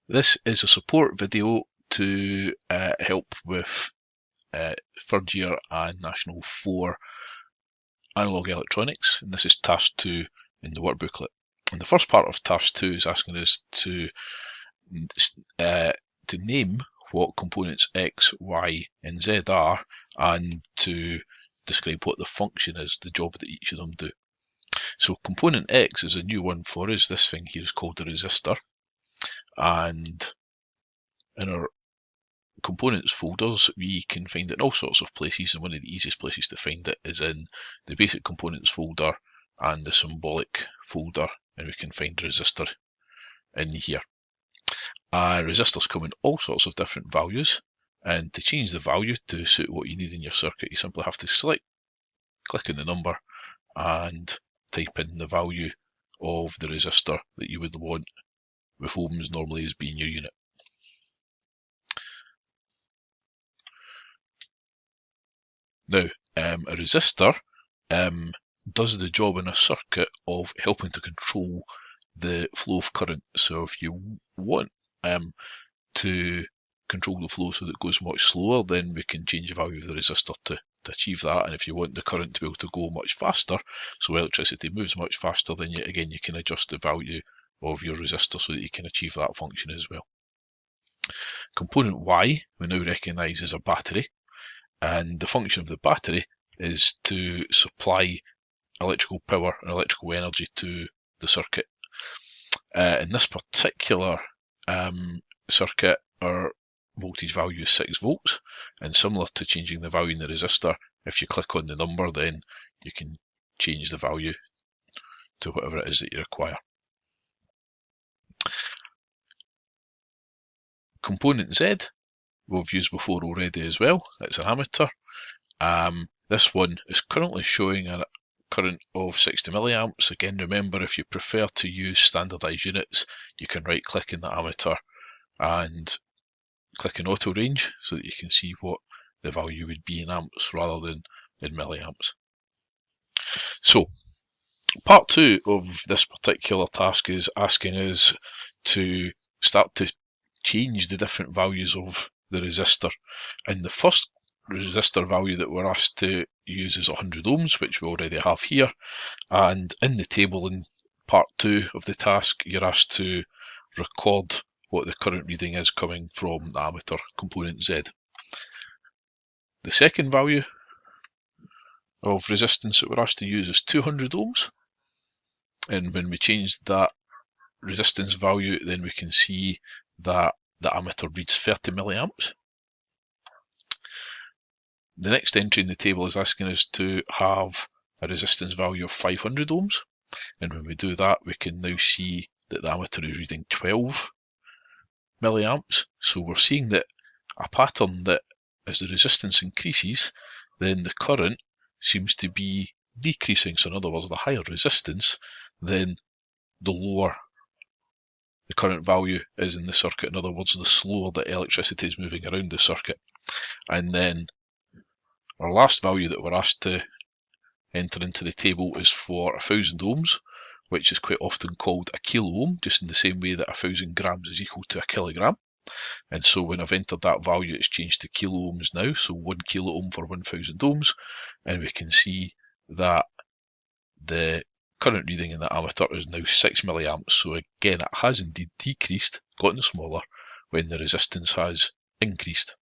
This is a support video to help with third year and National 4 Analogue electronics, and this is task 2 in the work booklet. And the first part of task 2 is asking us to name what components X, Y and Z are, and to describe what the function is, the job that each of them do. So component X is a new one for us. This thing here is called a resistor, and in our components folders we can find it in all sorts of places, and one of the easiest places to find it is in the basic components folder and the symbolic folder, and we can find resistor in here. Resistors come in all sorts of different values, and to change the value to suit what you need in your circuit, you simply have to click on the number and type in the value of the resistor that you would want, with ohms normally as being your unit. Now, a resistor does the job in a circuit of helping to control the flow of current. So if you want to control the flow so that it goes much slower, then we can change the value of the resistor to achieve that. And if you want the current to be able to go much faster, so electricity moves much faster, then you can adjust the value of your resistor so that you can achieve that function as well. Component Y we now recognise as a battery, and the function of the battery is to supply electrical power and electrical energy to the circuit. In this particular circuit, our voltage value is 6 volts, and similar to changing the value in the resistor, if you click on the number, then you can change the value to whatever it is that you require. Component Z we've used before already as well. It's an ammeter. This one is currently showing a current of 60 milliamps. Again, remember, if you prefer to use standardised units, you can right click in the ammeter and click in auto range so that you can see what the value would be in amps rather than in milliamps. So part 2 of this particular task is asking us to start to change the different values of the resistor. And the first resistor value that we're asked to use is 100 ohms, which we already have here. And in the table in part 2 of the task, you're asked to record what the current reading is coming from the ammeter component Z. The second value of resistance that we're asked to use is 200 ohms. And when we change that resistance value, then we can see that the ammeter reads 30 milliamps. The next entry in the table is asking us to have a resistance value of 500 ohms. And when we do that, we can now see that the ammeter is reading 12 milliamps. So we're seeing that a pattern that as the resistance increases, then the current seems to be decreasing. So in other words, the higher resistance, then the lower the current value is in the circuit. In other words, the slower that electricity is moving around the circuit. And then our last value that we're asked to enter into the table is for 1000 ohms, which is quite often called a kilo ohm, just in the same way that 1000 grams is equal to a kilogram. And so when I've entered that value, it's changed to kilo ohms now, so 1 kilo ohm for 1000 ohms, and we can see that the current reading in the ammeter is now 6 milliamps. So again, it has indeed decreased, gotten smaller, when the resistance has increased.